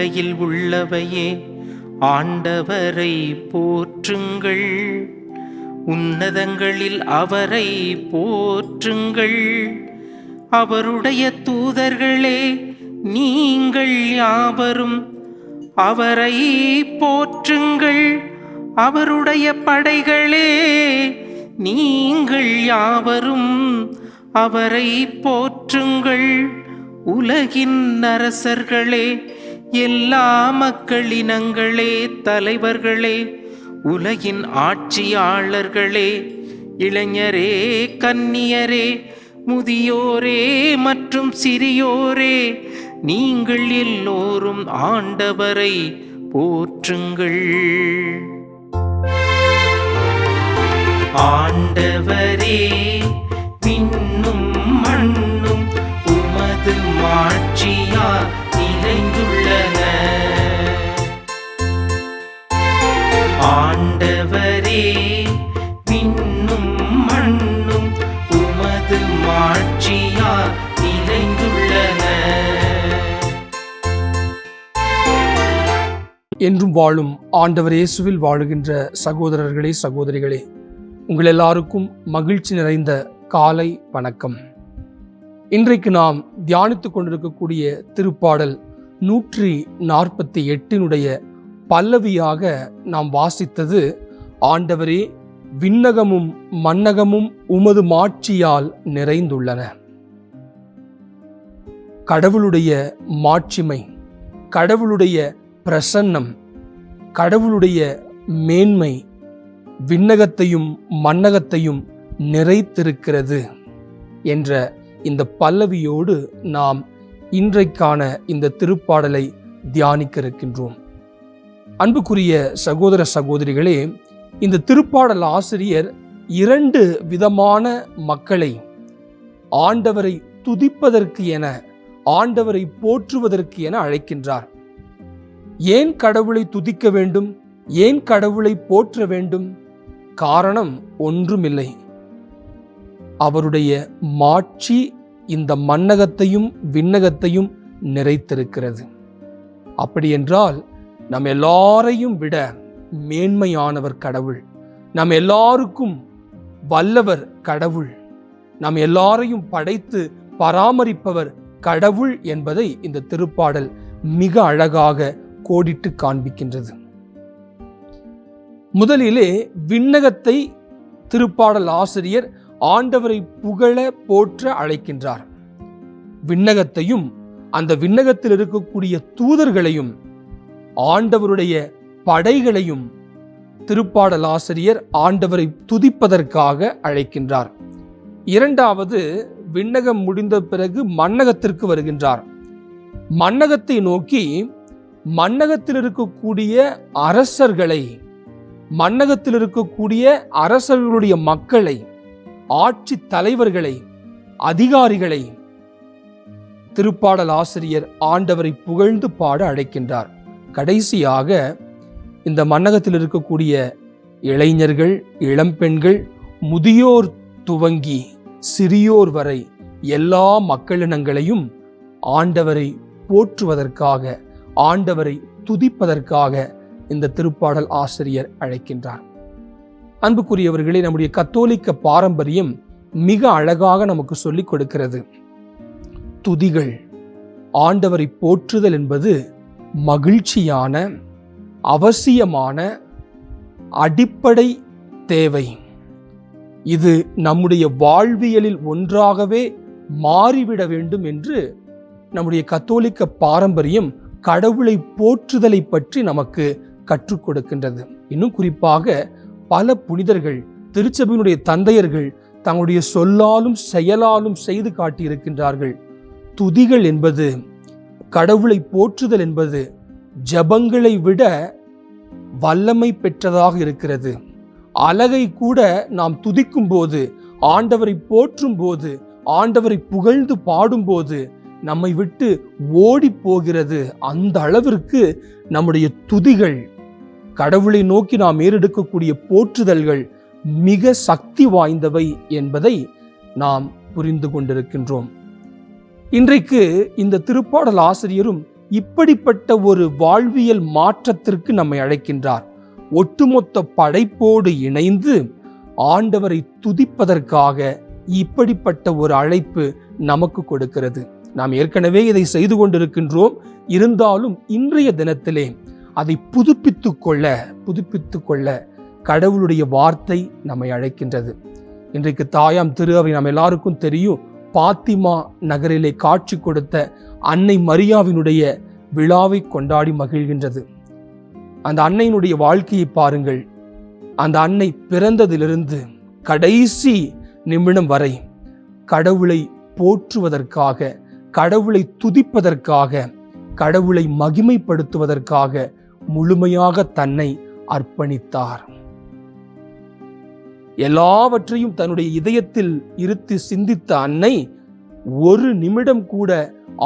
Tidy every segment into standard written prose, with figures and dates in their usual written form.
உலகில் உள்ளவையே ஆண்டவரை போற்றுங்கள். உன்னதங்களில் அவரை போற்றுங்கள். அவருடைய தூதர்களே நீங்கள் யாவரும் அவரை போற்றுங்கள். அவருடைய படைகளே நீங்கள் யாவரும் அவரை போற்றுங்கள். உலகின் அரசர்களே, எல்லா மக்களினங்களே, தலைவர்களே, உலகின் ஆட்சியாளர்களே, இளைஞரே, கன்னியரே, முதியோரே மற்றும் சிறியோரே, நீங்கள் எல்லோரும் ஆண்டவரை போற்றுங்கள். ஆண்டவரே, விண்ணும் மண்ணும் உமது மாட்சியால் நிறைந்துள்ளன. ஆண்டவரே, விண்ணும் மண்ணும் உமது மாட்சியால் நிறைந்துள்ளன. என்றும் வாழும் ஆண்டவர் இயேசுவில் வாழுகின்ற சகோதரர்களே, சகோதரிகளே, உங்கள் எல்லாருக்கும் மகிழ்ச்சி நிறைந்த காலை வணக்கம். இன்றைக்கு நாம் தியானித்துக் கொண்டிருக்கக்கூடிய திருப்பாடல் 148 பல்லவியாக நாம் வாசித்தது, ஆண்டவரே, விண்ணகமும் மண்ணகமும் உமது மாட்சியால் நிறைந்துள்ளன. கடவுளுடைய மாட்சிமை, கடவுளுடைய பிரசன்னம், கடவுளுடைய மேன்மை விண்ணகத்தையும் மண்ணகத்தையும் நிறைத்திருக்கிறது என்ற இந்த பல்லவியோடு நாம் இன்றைக்கான இந்த திருப்பாடலை தியானிக்க இருக்கின்றோம். அன்புக்குரிய சகோதர சகோதரிகளே, இந்த திருப்பாடல் ஆசிரியர் 2 விதமான மக்களை ஆண்டவரை துதிப்பதற்கு என, ஆண்டவரை போற்றுவதற்கு என அழைக்கின்றார். ஏன் கடவுளை துதிக்க வேண்டும்? ஏன் கடவுளை போற்ற வேண்டும்? காரணம் ஒன்றுமில்லை. அவருடைய மாட்சி இந்த மண்ணகத்தையும் விண்ணகத்தையும் நிறைத்திருக்கிறது. அப்படியென்றால் நம் எல்லாரையும் விட மேன்மையானவர் கடவுள், நம் எல்லாருக்கும் வல்லவர் கடவுள், நம் எல்லாரையும் படைத்து பராமரிப்பவர் கடவுள் என்பதை இந்த திருப்பாடல் மிக அழகாக கோடிட்டு காண்பிக்கின்றது. முதலிலே விண்ணகத்தை திருப்பாடல் ஆசிரியர் ஆண்டவரை புகழ போற்ற அழைக்கின்றார். விண்ணகத்தையும் அந்த விண்ணகத்தில் இருக்கக்கூடிய தூதர்களையும் ஆண்டவருடைய படைகளையும் திருப்பாடல் ஆசிரியர் ஆண்டவரை துதிப்பதற்காக அழைக்கின்றார். இரண்டாவது, விண்ணகம் முடிந்த பிறகு மண்ணகத்திற்கு வருகின்றார். மண்ணகத்தை நோக்கி மண்ணகத்தில் இருக்கக்கூடிய அரசர்களை, மண்ணகத்தில் இருக்கக்கூடிய அரசர்களுடைய மக்களை, ஆட்சி தலைவர்களை, அதிகாரிகளை திருப்பாடல் ஆசிரியர் ஆண்டவரை புகழ்ந்து பாட அழைக்கின்றார். கடைசியாக இந்த மண்ணகத்தில் இருக்கக்கூடிய இளைஞர்கள், இளம்பெண்கள், முதியோர் துவங்கி சிறியோர் வரை எல்லா மக்களினங்களையும் ஆண்டவரை போற்றுவதற்காக, ஆண்டவரை துதிப்பதற்காக இந்த திருப்பாடல் ஆசிரியர் அழைக்கின்றார். அன்புக்குரியவர்களே, நம்முடைய கத்தோலிக்க பாரம்பரியம் மிக அழகாக நமக்கு சொல்லிக் கொடுக்கிறது. துதிகள், ஆண்டவரை போற்றுதல் என்பது மகிழ்ச்சியான, அவசியமான, அடிப்படை தேவை. இது நம்முடைய வாழ்வியலில் ஒன்றாகவே மாறிவிட வேண்டும் என்று நம்முடைய கத்தோலிக்க பாரம்பரியம் கடவுளை போற்றுதலை பற்றி நமக்கு கற்றுக் கொடுக்கின்றது. இன்னும் குறிப்பாக பல புனிதர்கள், திருச்சபையினுடைய தந்தையர்கள் தங்களுடைய சொல்லாலும் செயலாலும் செய்து காட்டியிருக்கின்றார்கள். துதிகள் என்பது, கடவுளை போற்றுதல் என்பது ஜபங்களை விட வல்லமை பெற்றதாக இருக்கிறது. அலகை கூட நாம் துதிக்கும் போது, ஆண்டவரை போற்றும் போது, ஆண்டவரை புகழ்ந்து பாடும்போது நம்மை விட்டு ஓடி போகிறது. அந்த அளவிற்கு நம்முடைய துதிகள், கடவுளை நோக்கி நாம் ஏறெடுக்கக்கூடிய போற்றுதல்கள் மிக சக்தி வாய்ந்தவை என்பதை நாம் புரிந்து கொண்டிருக்கின்றோம். இன்றைக்கு இந்த திருப்பாடல் ஆசிரியரும் இப்படிப்பட்ட ஒரு வாழ்வியல் மாற்றத்திற்கு நம்மை அழைக்கின்றார். ஒட்டுமொத்த படைப்போடு இணைந்து ஆண்டவரை துதிப்பதற்காக இப்படிப்பட்ட ஒரு அழைப்பு நமக்கு கொடுக்கிறது. நாம் ஏற்கனவே இதை செய்து கொண்டிருக்கின்றோம். இருந்தாலும் இன்றைய தினத்திலே அதை புதுப்பித்துக் கொள்ள கடவுளுடைய வார்த்தை நம்மை அழைக்கின்றது. இன்றைக்கு தாயாம் திரு அவை நம்ம எல்லாருக்கும் தெரியும். பாத்திமா நகரிலே காட்சி கொடுத்த அன்னை மரியாவினுடைய விழாவை கொண்டாடி மகிழ்கின்றது. அந்த அன்னையினுடைய வாழ்க்கையை பாருங்கள். அந்த அன்னை பிறந்ததிலிருந்து கடைசி நிமிடம் வரை கடவுளை போற்றுவதற்காக, கடவுளை துதிப்பதற்காக, கடவுளை மகிமைப்படுத்துவதற்காக முழுமையாக தன்னை அர்ப்பணித்தார். எல்லாவற்றையும் தன்னுடைய இதயத்தில் இருத்தி சிந்தித்த அன்னை ஒரு நிமிடம் கூட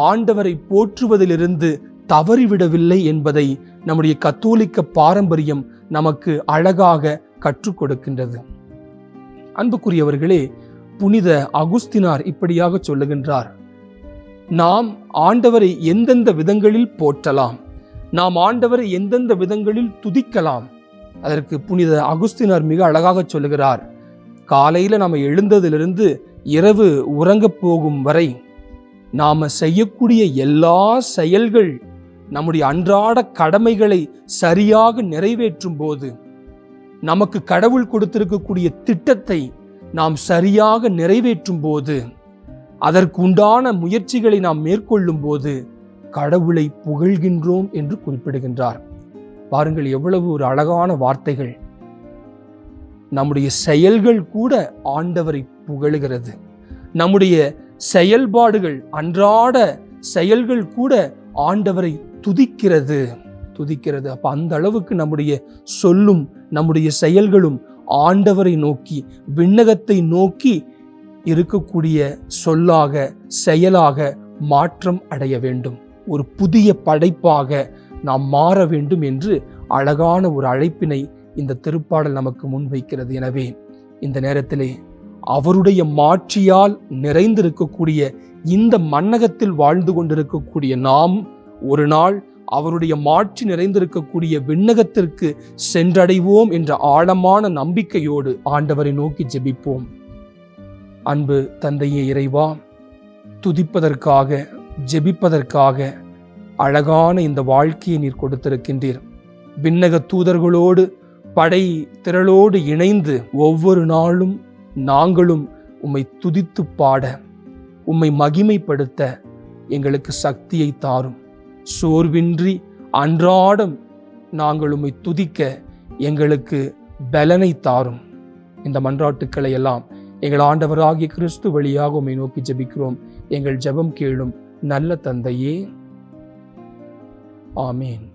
ஆண்டவரை போற்றுவதிலிருந்து தவறிவிடவில்லை என்பதை நம்முடைய கத்தோலிக்க பாரம்பரியம் நமக்கு அழகாக கற்றுக் கொடுக்கின்றது. அன்புக்குரியவர்களே, புனித அகுஸ்தினார் இப்படியாக சொல்லுகின்றார், நாம் ஆண்டவரை எந்தெந்த விதங்களில் போற்றலாம், நாம் ஆண்டவரை எந்தெந்த விதங்களில் துதிக்கலாம். அதற்கு புனித அகுஸ்தினார் மிக அழகாக சொல்லுகிறார், காலையில நாம எழுந்ததிலிருந்து இரவு உறங்க போகும் வரை நாம செய்யக்கூடிய எல்லா செயல்கள், நம்முடைய அன்றாட கடமைகளை சரியாக நிறைவேற்றும் போது, நமக்கு கடவுள் கொடுத்திருக்கக்கூடிய திட்டத்தை நாம் சரியாக நிறைவேற்றும் போது, அதற்கு உண்டான முயற்சிகளை நாம் மேற்கொள்ளும் போது கடவுளை புகழ்கின்றோம் என்று குறிப்பிடுகின்றார். பாருங்கள், எவ்வளவு ஒரு அழகான வார்த்தைகள். நம்முடைய செயல்கள் கூட ஆண்டவரை புகழுகிறது. நம்முடைய செயல்பாடுகள், அன்றாட செயல்கள் கூட ஆண்டவரை துதிக்கிறது. அப்ப அந்த அளவுக்கு நம்முடைய சொல்லும் நம்முடைய செயல்களும் ஆண்டவரை நோக்கி, விண்ணகத்தை நோக்கி இருக்கக்கூடிய சொல்லாக, செயலாக மாற்றம் அடைய வேண்டும். ஒரு புதிய படைப்பாக நாம் மாற வேண்டும் என்று அழகான ஒரு அழைப்பினை இந்த திருப்பாடல் நமக்கு முன்வைக்கிறது. எனவே இந்த நேரத்திலே அவருடைய மாட்சியால் நிறைந்திருக்கக்கூடிய இந்த மண்ணகத்தில் வாழ்ந்து கொண்டிருக்கக்கூடிய நாம் ஒரு நாள் அவருடைய மாட்சி நிறைந்திருக்கக்கூடிய விண்ணகத்திற்கு சென்றடைவோம் என்ற ஆழமான நம்பிக்கையோடு ஆண்டவரை நோக்கி ஜெபிப்போம். அன்பு தந்தையே இறைவா, துதிப்பதற்காக, ஜெபிப்பதற்காக அழகான இந்த வாழ்க்கையை நீர் கொடுத்திருக்கின்றீர். விண்ணக தூதர்களோடு, படை திரளோடு இணைந்து ஒவ்வொரு நாளும் நாங்களும் உம்மை துதித்து பாட, உம்மை மகிமைப்படுத்த எங்களுக்கு சக்தியை தாரும். சோர்வின்றி அன்றாடம் நாங்கள் உம்மை துதிக்க எங்களுக்கு பலனை தாரும். இந்த மன்றாட்டுக்களை எல்லாம் எங்கள் ஆண்டவராகிய கிறிஸ்து வழியாக உம்மை நோக்கி ஜெபிக்கிறோம். எங்கள் ஜெபம் கேளும் நல்ல தந்தையே. ஆமேன்.